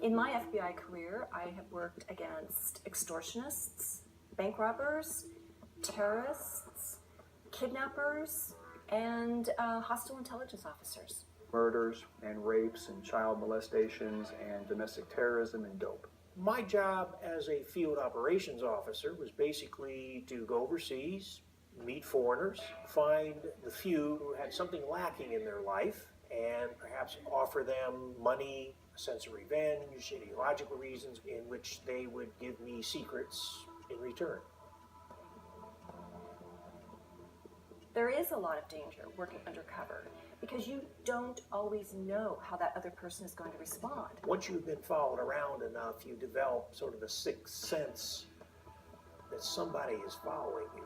In my FBI career, I have worked against extortionists, bank robbers, terrorists, kidnappers, and hostile intelligence officers. Murders and rapes and child molestations and domestic terrorism and dope. My job as a field operations officer was basically to go overseas, meet foreigners, find the few who had something lacking in their life, and perhaps offer them money, a sense of revenge, ideological reasons in which they would give me secrets in return. There is a lot of danger working undercover because you don't always know how that other person is going to respond. Once you've been followed around enough, you develop sort of a sixth sense that somebody is following you.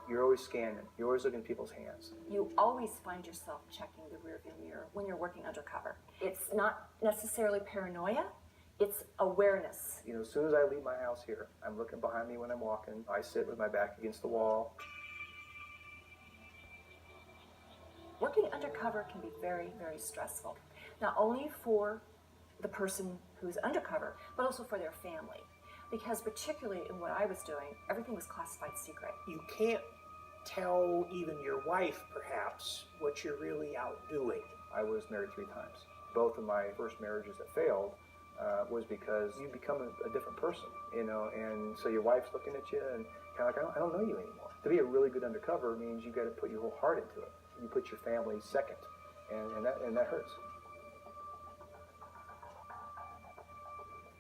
You're always scanning. You're always looking at people's hands. You always find yourself checking the rearview mirror when you're working undercover. It's not necessarily paranoia, it's awareness. You know, as soon as I leave my house here, I'm looking behind me when I'm walking. I sit with my back against the wall. Working undercover can be very, very stressful, not only for the person who's undercover, but also for their family. Because particularly in what I was doing, everything was classified secret. You can't tell even your wife, perhaps, what you're really out doing. I was married 3 times. Both of my first marriages that failed was because you become a different person, you know, and so your wife's looking at you and kind of like, I don't know you anymore. To be a really good undercover means you got to put your whole heart into it. You put your family second, and that hurts.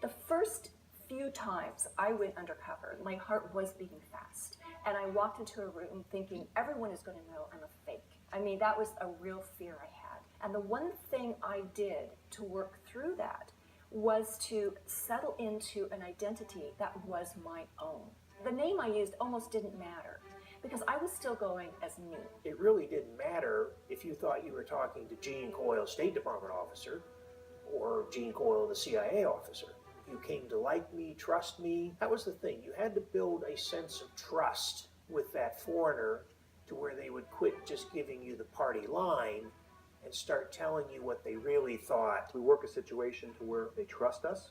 The first few times I went undercover, my heart was beating fast. And I walked into a room thinking everyone is going to know I'm a fake. I mean, that was a real fear I had. And the one thing I did to work through that was to settle into an identity that was my own. The name I used almost didn't matter because I was still going as me. It really didn't matter if you thought you were talking to Gene Coyle, State Department officer, or Gene Coyle, the CIA officer. You came to like me, trust me. That was the thing. You had to build a sense of trust with that foreigner to where they would quit just giving you the party line and start telling you what they really thought. We work a situation to where they trust us,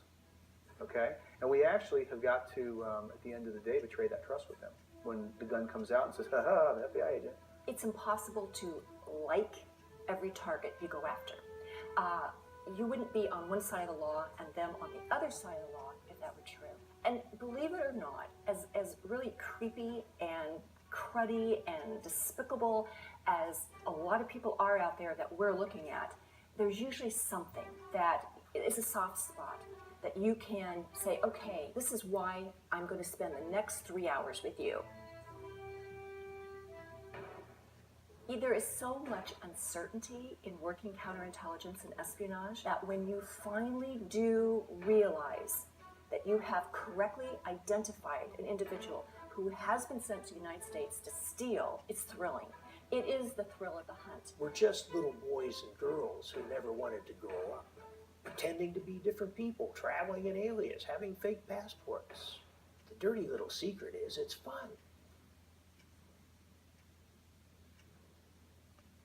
okay? And we actually have got to, at the end of the day, betray that trust with them. When the gun comes out and says, ha-ha, I'm an FBI agent. It's impossible to like every target you go after. You wouldn't be on one side of the law and them on the other side of the law if that were true. And believe it or not, as really creepy and cruddy and despicable as a lot of people are out there that we're looking at, there's usually something that is a soft spot that you can say, okay, this is why I'm going to spend the next 3 hours with you. There is so much uncertainty in working counterintelligence and espionage that when you finally do realize that you have correctly identified an individual who has been sent to the United States to steal, it's thrilling. It is the thrill of the hunt. We're just little boys and girls who never wanted to grow up, pretending to be different people, traveling in alias, having fake passports. The dirty little secret is it's fun.